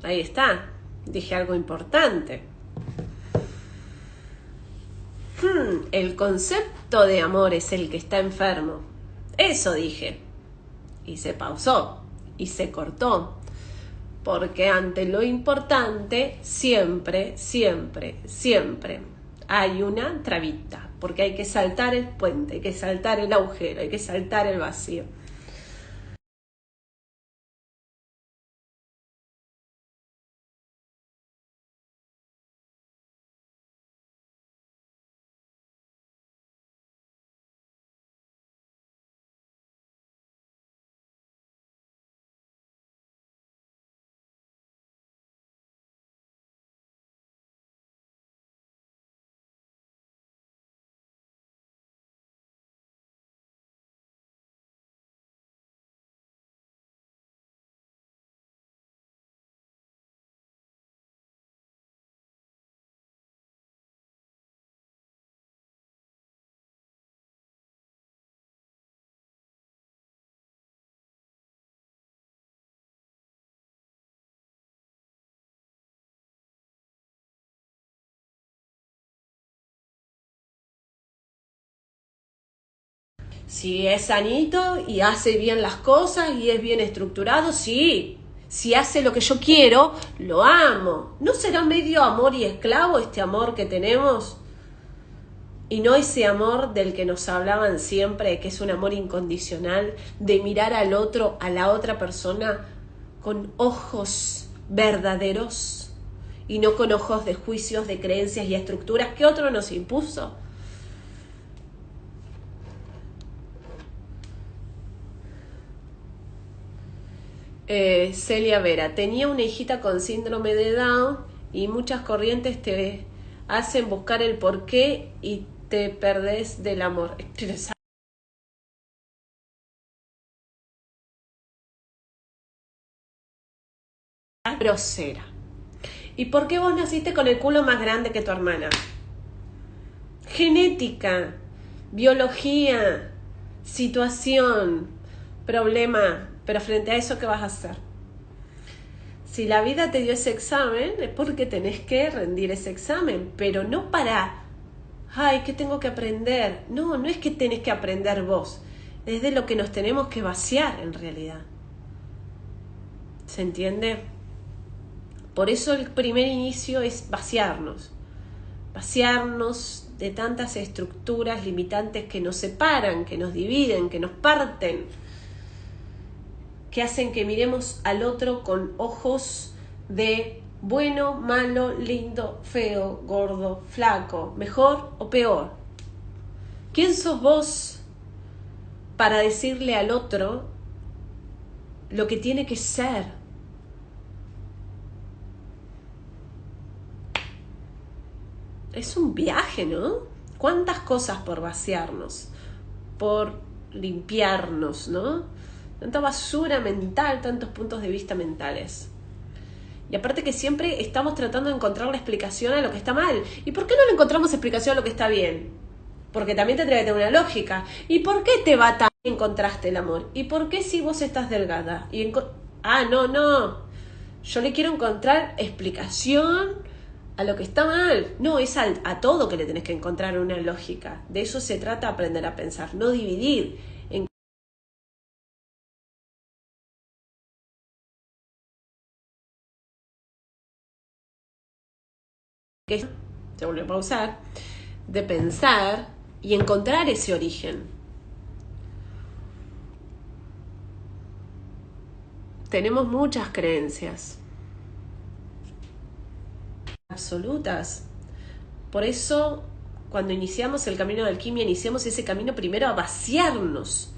Ahí está, dije algo importante. El concepto de amor es el que está enfermo. Eso dije. Y se pausó y se cortó. Porque ante lo importante siempre, siempre, siempre hay una trabita. Porque hay que saltar el puente, hay que saltar el agujero, hay que saltar el vacío. Si es sanito y hace bien las cosas y es bien estructurado, sí. Si hace lo que yo quiero, lo amo. ¿No será medio amor y esclavo este amor que tenemos? Y no ese amor del que nos hablaban siempre, que es un amor incondicional, de mirar al otro, a la otra persona, con ojos verdaderos y no con ojos de juicios, de creencias y estructuras que otro nos impuso. Celia Vera, tenía una hijita con síndrome de Down y muchas corrientes te hacen buscar el porqué y te perdés del amor. Grosera. ¿Y por qué vos naciste con el culo más grande que tu hermana? Genética, biología, situación, problema. Pero frente a eso, ¿qué vas a hacer? Si la vida te dio ese examen, es porque tenés que rendir ese examen, pero no para, ay, ¿qué tengo que aprender? No, no es que tenés que aprender vos, es de lo que nos tenemos que vaciar en realidad. ¿Se entiende? Por eso el primer inicio es vaciarnos de tantas estructuras limitantes que nos separan, que nos dividen, que nos parten, que hacen que miremos al otro con ojos de Bueno, malo, lindo, feo, gordo, flaco, mejor o peor. ¿Quién sos vos para decirle al otro lo que tiene que ser? Es un viaje, ¿no? ¿Cuántas cosas por vaciarnos, por limpiarnos, ¿no? Tanta basura mental, tantos puntos de vista mentales. Y aparte que siempre estamos tratando de encontrar la explicación a lo que está mal. ¿Y por qué no le encontramos explicación a lo que está bien? Porque también tendría que tener una lógica. ¿Y por qué te va tan bien encontraste el amor? ¿Y por qué si vos estás delgada? No. Yo le quiero encontrar explicación a lo que está mal. No, es a todo que le tenés que encontrar una lógica. De eso se trata, aprender a pensar, no dividir. Que se vuelve a pausar, de pensar y encontrar ese origen. Tenemos muchas creencias absolutas. Por eso, cuando iniciamos el camino de alquimia, iniciamos ese camino primero a vaciarnos.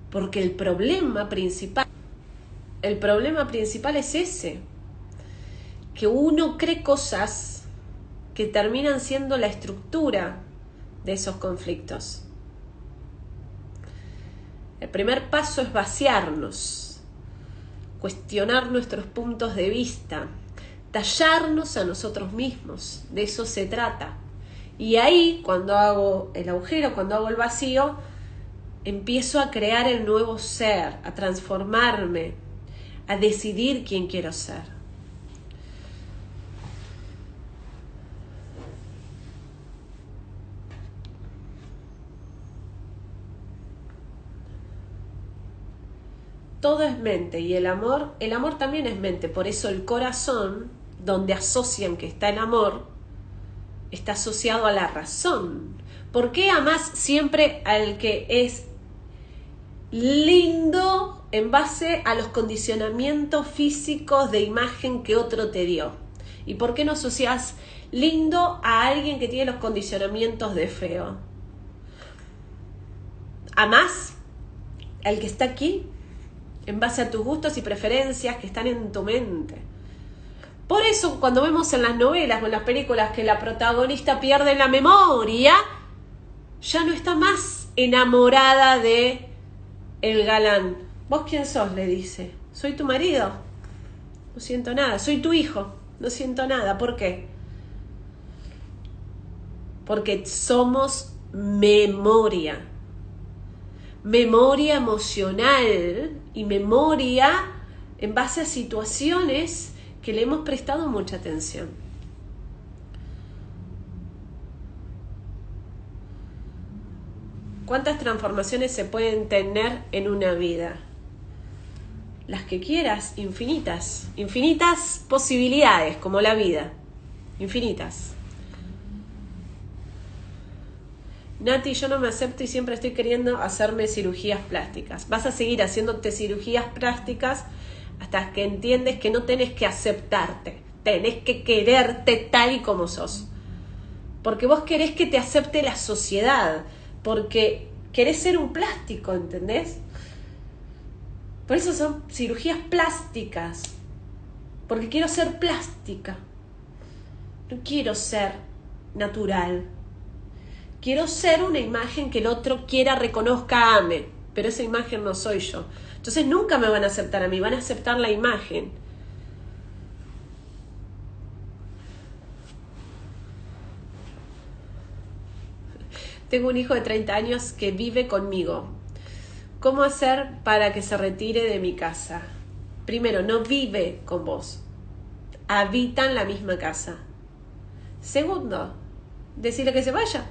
Porque el problema principal es ese. Que uno cree cosas que terminan siendo la estructura de esos conflictos. El primer paso es vaciarnos, cuestionar nuestros puntos de vista, tallarnos a nosotros mismos, de eso se trata. Y ahí, cuando hago el agujero, cuando hago el vacío, empiezo a crear el nuevo ser, a transformarme, a decidir quién quiero ser. Todo es mente y el amor también es mente. Por eso el corazón, donde asocian que está el amor, está asociado a la razón. ¿Por qué amás siempre al que es lindo en base a los condicionamientos físicos de imagen que otro te dio? ¿Y por qué no asocias lindo a alguien que tiene los condicionamientos de feo? ¿Amás al que está aquí en base a tus gustos y preferencias que están en tu mente? Por eso cuando vemos en las novelas o en las películas que la protagonista pierde la memoria, ya no está más enamorada de el galán. ¿Vos quién sos?, le dice. Soy tu marido. No siento nada. Soy tu hijo. No siento nada. ¿Por qué? Porque somos memoria. Memoria emocional y memoria en base a situaciones que le hemos prestado mucha atención. ¿Cuántas transformaciones se pueden tener en una vida? Las que quieras, infinitas. Infinitas posibilidades, como la vida. Infinitas. Nati, yo no me acepto y siempre estoy queriendo hacerme cirugías plásticas. Vas a seguir haciéndote cirugías plásticas hasta que entiendes que no tenés que aceptarte. Tenés que quererte tal y como sos. Porque vos querés que te acepte la sociedad. Porque querés ser un plástico, ¿entendés? Por eso son cirugías plásticas. Porque quiero ser plástica. No quiero ser natural. Quiero ser una imagen que el otro quiera, reconozca, ame. Pero esa imagen no soy yo. Entonces nunca me van a aceptar a mí, van a aceptar la imagen. Tengo un hijo de 30 años que vive conmigo. ¿Cómo hacer para que se retire de mi casa? Primero, no vive con vos. Habitan la misma casa. Segundo, decirle que se vaya.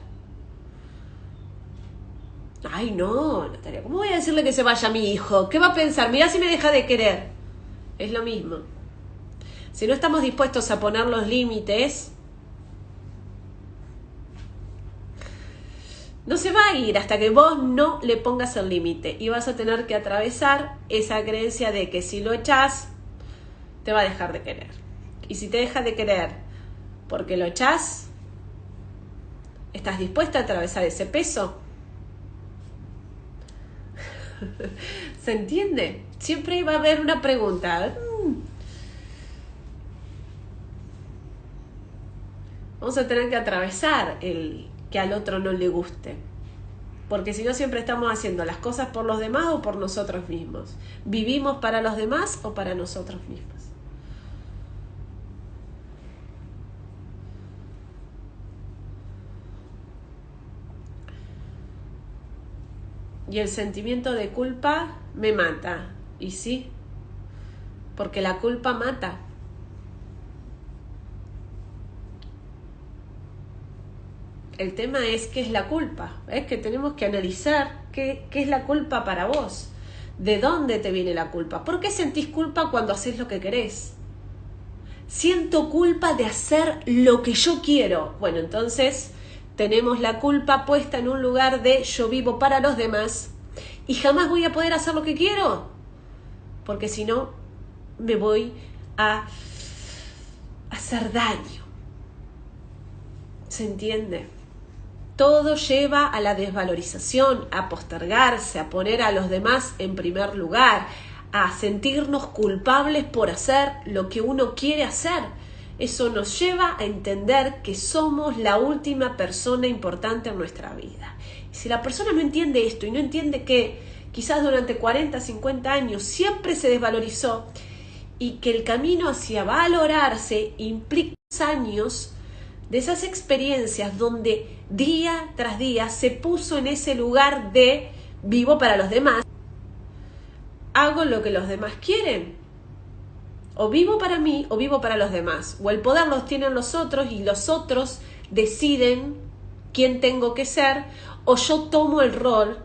Ay, no, Natalia, ¿cómo voy a decirle que se vaya a mi hijo? ¿Qué va a pensar? Mirá si me deja de querer. Es lo mismo. Si no estamos dispuestos a poner los límites, no se va a ir hasta que vos no le pongas el límite. Y vas a tener que atravesar esa creencia de que si lo echás, te va a dejar de querer. Y si te deja de querer porque lo echás, ¿estás dispuesta a atravesar ese peso? ¿Se entiende? Siempre va a haber una pregunta. Vamos a tener que atravesar el que al otro no le guste. Porque si no, siempre estamos haciendo las cosas por los demás o por nosotros mismos. ¿Vivimos para los demás o para nosotros mismos? Y el sentimiento de culpa me mata. Y sí, porque la culpa mata. El tema es qué es la culpa. Es que tenemos que analizar qué es la culpa para vos. ¿De dónde te viene la culpa? ¿Por qué sentís culpa cuando haces lo que querés? Siento culpa de hacer lo que yo quiero. Bueno, entonces tenemos la culpa puesta en un lugar de yo vivo para los demás y jamás voy a poder hacer lo que quiero. Porque si no, me voy a hacer daño. ¿Se entiende? Todo lleva a la desvalorización, a postergarse, a poner a los demás en primer lugar, a sentirnos culpables por hacer lo que uno quiere hacer. Eso nos lleva a entender que somos la última persona importante en nuestra vida. Y si la persona no entiende esto y no entiende que quizás durante 40, 50 años siempre se desvalorizó y que el camino hacia valorarse implica años de esas experiencias donde día tras día se puso en ese lugar de vivo para los demás, hago lo que los demás quieren, o vivo para mí o vivo para los demás, o el poder los tienen los otros y los otros deciden quién tengo que ser, o yo tomo el rol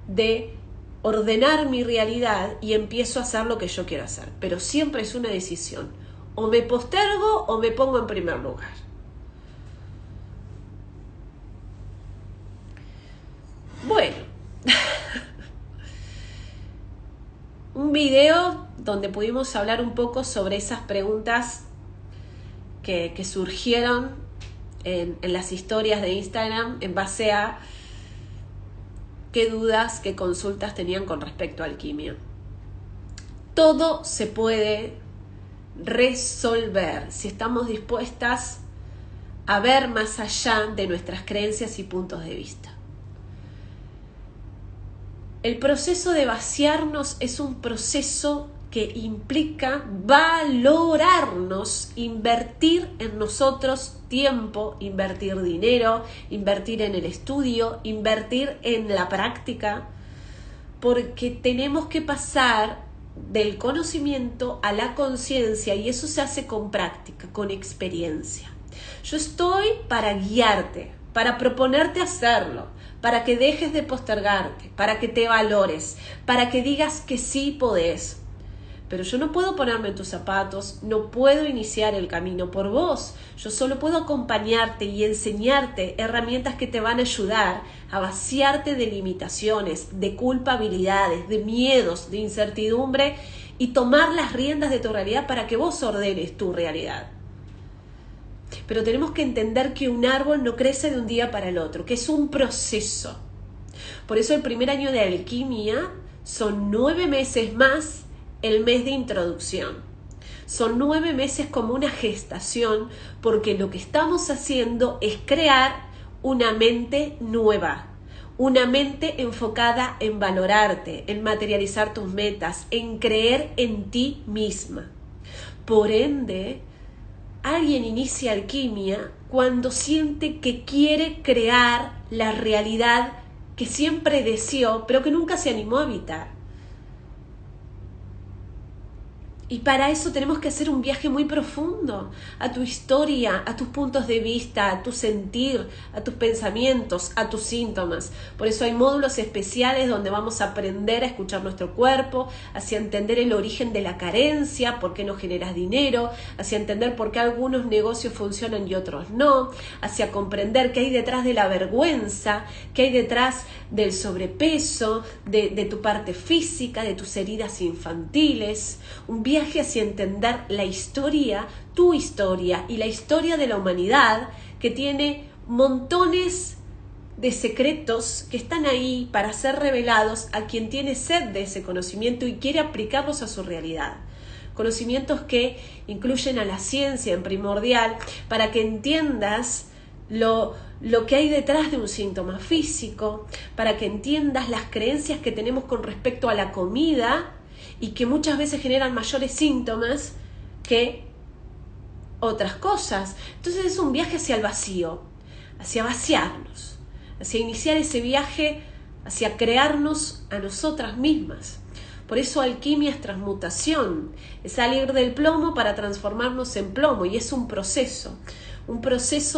de ordenar mi realidad y empiezo a hacer lo que yo quiero hacer, pero siempre es una decisión, o me postergo o me pongo en primer lugar. Bueno, un video donde pudimos hablar un poco sobre esas preguntas que surgieron en las historias de Instagram en base a qué dudas, qué consultas tenían con respecto a alquimia. Todo se puede resolver si estamos dispuestas a ver más allá de nuestras creencias y puntos de vista. El proceso de vaciarnos es un proceso que implica valorarnos, invertir en nosotros tiempo, invertir dinero, invertir en el estudio, invertir en la práctica, porque tenemos que pasar del conocimiento a la conciencia y eso se hace con práctica, con experiencia. Yo estoy para guiarte, para proponerte hacerlo, para que dejes de postergarte, para que te valores, para que digas que sí podés. Pero yo no puedo ponerme en tus zapatos, no puedo iniciar el camino por vos. Yo solo puedo acompañarte y enseñarte herramientas que te van a ayudar a vaciarte de limitaciones, de culpabilidades, de miedos, de incertidumbre y tomar las riendas de tu realidad para que vos ordenes tu realidad. Pero tenemos que entender que un árbol no crece de un día para el otro, que es un proceso. Por eso el primer año de alquimia son 9 meses más el mes de introducción. Son 9 meses como una gestación, porque lo que estamos haciendo es crear una mente nueva, una mente enfocada en valorarte, en materializar tus metas, en creer en ti misma. Por ende, alguien inicia alquimia cuando siente que quiere crear la realidad que siempre deseó, pero que nunca se animó a habitar. Y para eso tenemos que hacer un viaje muy profundo a tu historia, a tus puntos de vista, a tu sentir, a tus pensamientos, a tus síntomas. Por eso hay módulos especiales donde vamos a aprender a escuchar nuestro cuerpo, hacia entender el origen de la carencia, por qué no generas dinero, hacia entender por qué algunos negocios funcionan y otros no, hacia comprender qué hay detrás de la vergüenza, qué hay detrás del sobrepeso, de tu parte física, de tus heridas infantiles. Un viaje viaje hacia entender la historia, tu historia y la historia de la humanidad, que tiene montones de secretos que están ahí para ser revelados a quien tiene sed de ese conocimiento y quiere aplicarlos a su realidad. Conocimientos que incluyen a la ciencia en primordial, para que entiendas lo que hay detrás de un síntoma físico, para que entiendas las creencias que tenemos con respecto a la comida y que muchas veces generan mayores síntomas que otras cosas. Entonces es un viaje hacia el vacío, hacia vaciarnos, hacia iniciar ese viaje, hacia crearnos a nosotras mismas. Por eso alquimia es transmutación, es salir del plomo para transformarnos en plomo, y es un proceso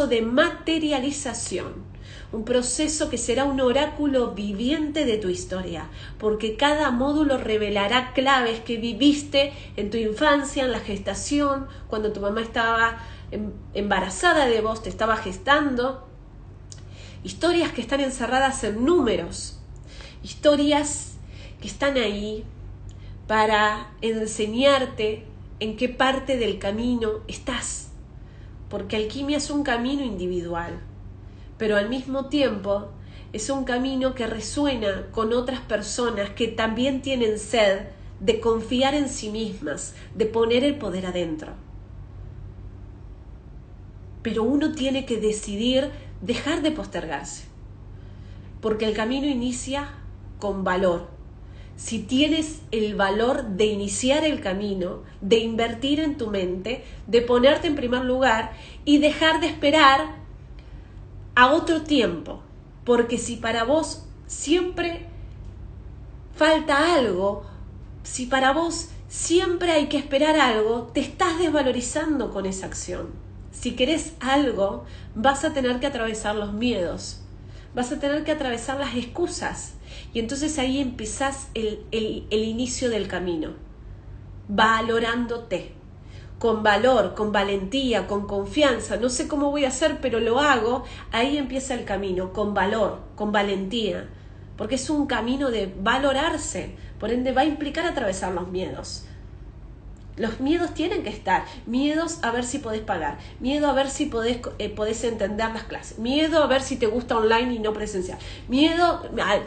de materialización, un proceso que será un oráculo viviente de tu historia, porque cada módulo revelará claves que viviste en tu infancia, en la gestación, cuando tu mamá estaba embarazada de vos, te estaba gestando. Historias que están encerradas en números, historias que están ahí para enseñarte en qué parte del camino estás, porque alquimia es un camino individual, pero al mismo tiempo es un camino que resuena con otras personas que también tienen sed de confiar en sí mismas, de poner el poder adentro. Pero uno tiene que decidir dejar de postergarse, porque el camino inicia con valor. Si tienes el valor de iniciar el camino, de invertir en tu mente, de ponerte en primer lugar y dejar de esperar a otro tiempo, porque si para vos siempre falta algo, si para vos siempre hay que esperar algo, te estás desvalorizando con esa acción. Si querés algo, vas a tener que atravesar los miedos, vas a tener que atravesar las excusas, y entonces ahí empezás el inicio del camino, valorándote, con valor, con valentía, con confianza. No sé cómo voy a hacer, pero lo hago. Ahí empieza el camino, con valor, con valentía, porque es un camino de valorarse, por ende va a implicar atravesar los miedos. Los miedos tienen que estar. Miedos a ver si podés pagar, miedo a ver si podés entender las clases, miedo a ver si te gusta online y no presencial,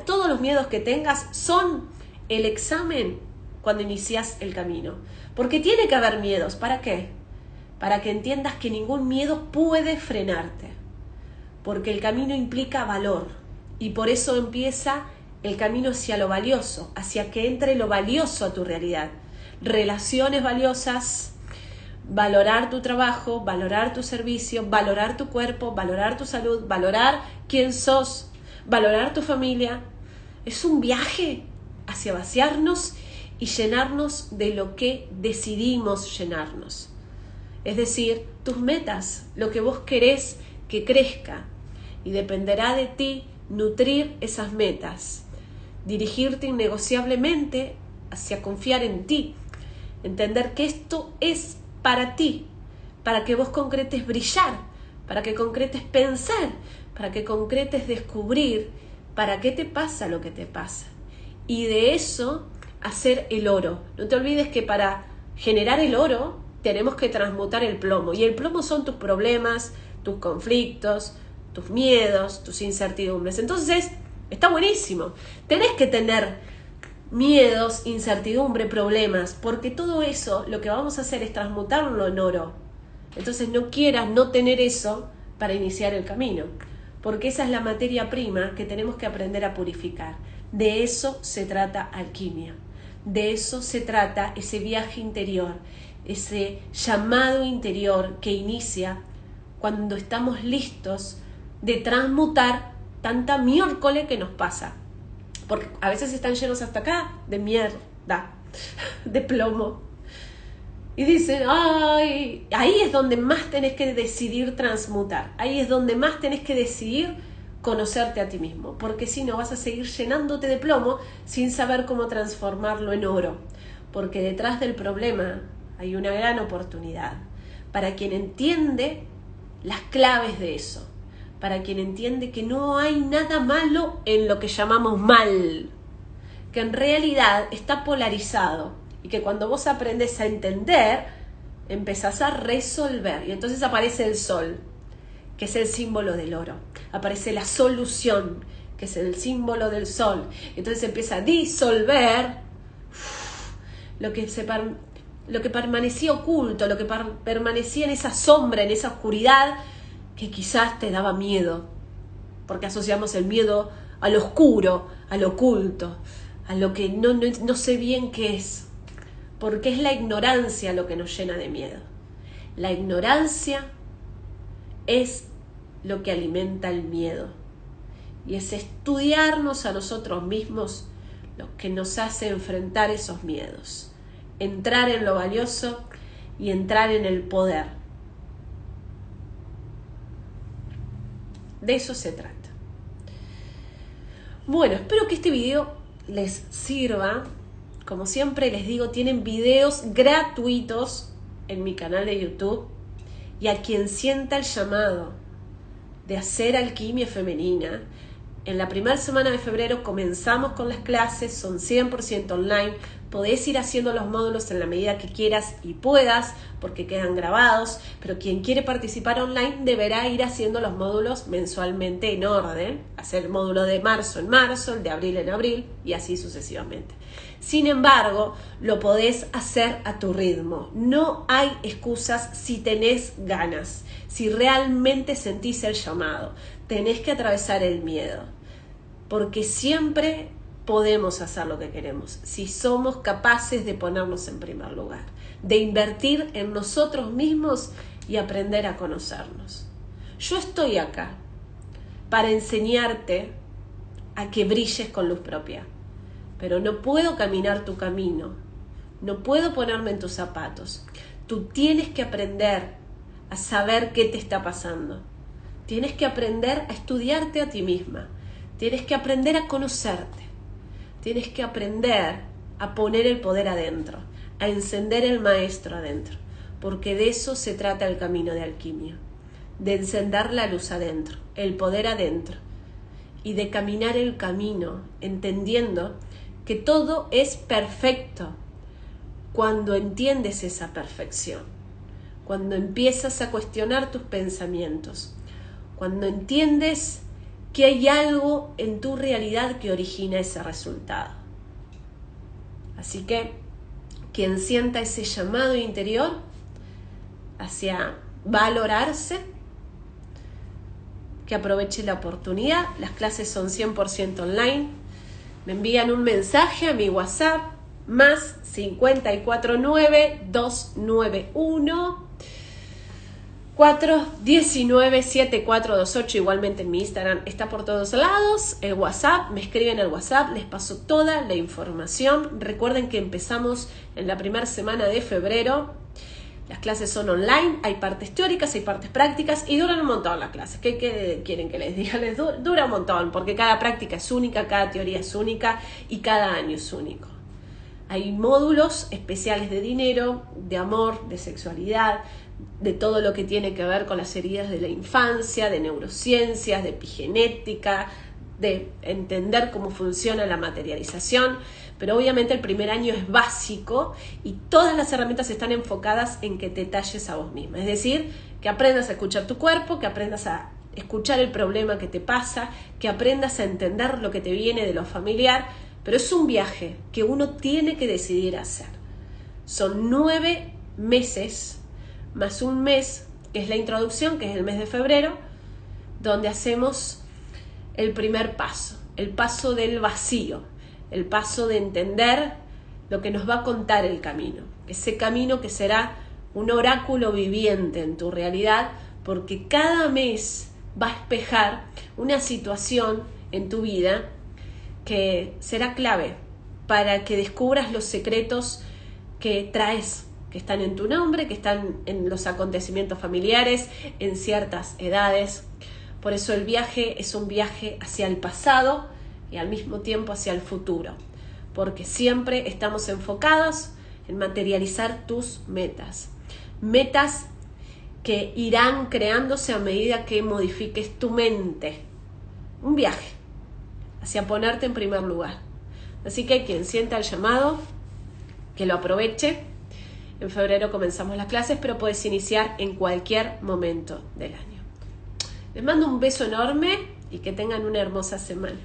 todos los miedos que tengas son el examen cuando inicias el camino, porque tiene que haber miedos. ¿Para qué? Para que entiendas que ningún miedo puede frenarte, porque el camino implica valor, y por eso empieza el camino hacia lo valioso, hacia que entre lo valioso a tu realidad. Relaciones valiosas, valorar tu trabajo, valorar tu servicio, valorar tu cuerpo, valorar tu salud, valorar quién sos, valorar tu familia. Es un viaje hacia vaciarnos y llenarnos de lo que decidimos llenarnos. Es decir, tus metas, lo que vos querés que crezca, y dependerá de ti nutrir esas metas, dirigirte innegociablemente hacia confiar en ti, entender que esto es para ti, para que vos concretes brillar, para que concretes pensar, para que concretes descubrir para qué te pasa lo que te pasa, y de eso hacer el oro. No te olvides que para generar el oro tenemos que transmutar el plomo, y el plomo son tus problemas, tus conflictos, tus miedos, tus incertidumbres. Entonces está buenísimo, tenés que tener miedos, incertidumbre, problemas, porque todo eso lo que vamos a hacer es transmutarlo en oro. Entonces no quieras no tener eso para iniciar el camino, porque esa es la materia prima que tenemos que aprender a purificar. De eso se trata alquimia, de eso se trata ese viaje interior, ese llamado interior que inicia cuando estamos listos de transmutar tanta miércoles que nos pasa. Porque a veces están llenos hasta acá de mierda, de plomo. Y dicen, ay, ahí es donde más tenés que decidir transmutar. Ahí es donde más tenés que decidir conocerte a ti mismo. Porque si no vas a seguir llenándote de plomo sin saber cómo transformarlo en oro. Porque detrás del problema hay una gran oportunidad. Para quien entiende las claves de eso. Para quien entiende que no hay nada malo en lo que llamamos mal, que en realidad está polarizado, y que cuando vos aprendes a entender, empezás a resolver. Y entonces aparece el sol, que es el símbolo del oro. Aparece la solución, que es el símbolo del sol. Entonces empieza a disolver lo que permanecía oculto, lo que permanecía en esa sombra, en esa oscuridad, que quizás te daba miedo, porque asociamos el miedo a lo oscuro, a lo oculto, a lo que no sé bien qué es, porque es la ignorancia lo que nos llena de miedo. La ignorancia es lo que alimenta el miedo, y es estudiarnos a nosotros mismos lo que nos hace enfrentar esos miedos, entrar en lo valioso y entrar en el poder. De eso se trata. Bueno, espero que este video les sirva. Como siempre les digo, tienen videos gratuitos en mi canal de YouTube, y a quien sienta el llamado de hacer alquimia femenina, en la primera semana de febrero comenzamos con las clases, son 100% online. Podés ir haciendo los módulos en la medida que quieras y puedas, porque quedan grabados, pero quien quiere participar online deberá ir haciendo los módulos mensualmente en orden, hacer el módulo de marzo en marzo, el de abril en abril, y así sucesivamente. Sin embargo, lo podés hacer a tu ritmo. No hay excusas si tenés ganas, si realmente sentís el llamado. Tenés que atravesar el miedo, porque siempre podemos hacer lo que queremos si somos capaces de ponernos en primer lugar, de invertir en nosotros mismos y aprender a conocernos. Yo estoy acá para enseñarte a que brilles con luz propia, pero no puedo caminar tu camino, no puedo ponerme en tus zapatos. Tú tienes que aprender a saber qué te está pasando. Tienes que aprender a estudiarte a ti misma. Tienes que aprender a conocerte. Tienes que aprender a poner el poder adentro, a encender el maestro adentro, porque de eso se trata el camino de alquimia, de encender la luz adentro, el poder adentro, y de caminar el camino entendiendo que todo es perfecto cuando entiendes esa perfección, cuando empiezas a cuestionar tus pensamientos, cuando entiendes que hay algo en tu realidad que origina ese resultado. Así que quien sienta ese llamado interior hacia valorarse, que aproveche la oportunidad. Las clases son 100% online. Me envían un mensaje a mi WhatsApp, más 549-291 419-7428. Igualmente en mi Instagram está por todos lados. El WhatsApp, me escriben al WhatsApp, les paso toda la información. Recuerden que empezamos en la primera semana de febrero. Las clases son online, hay partes teóricas, hay partes prácticas y duran un montón las clases. ¿Qué quieren que les diga? Les dura un montón, porque cada práctica es única, cada teoría es única y cada año es único. Hay módulos especiales de dinero, de amor, de sexualidad, de todo lo que tiene que ver con las heridas de la infancia, de neurociencias, de epigenética, de entender cómo funciona la materialización. Pero obviamente el primer año es básico y todas las herramientas están enfocadas en que te talles a vos misma. Es decir, que aprendas a escuchar tu cuerpo, que aprendas a escuchar el problema que te pasa, que aprendas a entender lo que te viene de lo familiar. Pero es un viaje que uno tiene que decidir hacer. Son 9 meses más un mes, que es la introducción, que es el mes de febrero, donde hacemos el primer paso, el paso del vacío, el paso de entender lo que nos va a contar el camino, ese camino que será un oráculo viviente en tu realidad, porque cada mes va a espejar una situación en tu vida que será clave para que descubras los secretos que traes, que están en tu nombre, que están en los acontecimientos familiares, en ciertas edades. Por eso el viaje es un viaje hacia el pasado y al mismo tiempo hacia el futuro, porque siempre estamos enfocados en materializar tus metas. Metas que irán creándose a medida que modifiques tu mente. Un viaje hacia ponerte en primer lugar. Así que quien sienta el llamado, que lo aproveche. En febrero comenzamos las clases, pero puedes iniciar en cualquier momento del año. Les mando un beso enorme y que tengan una hermosa semana.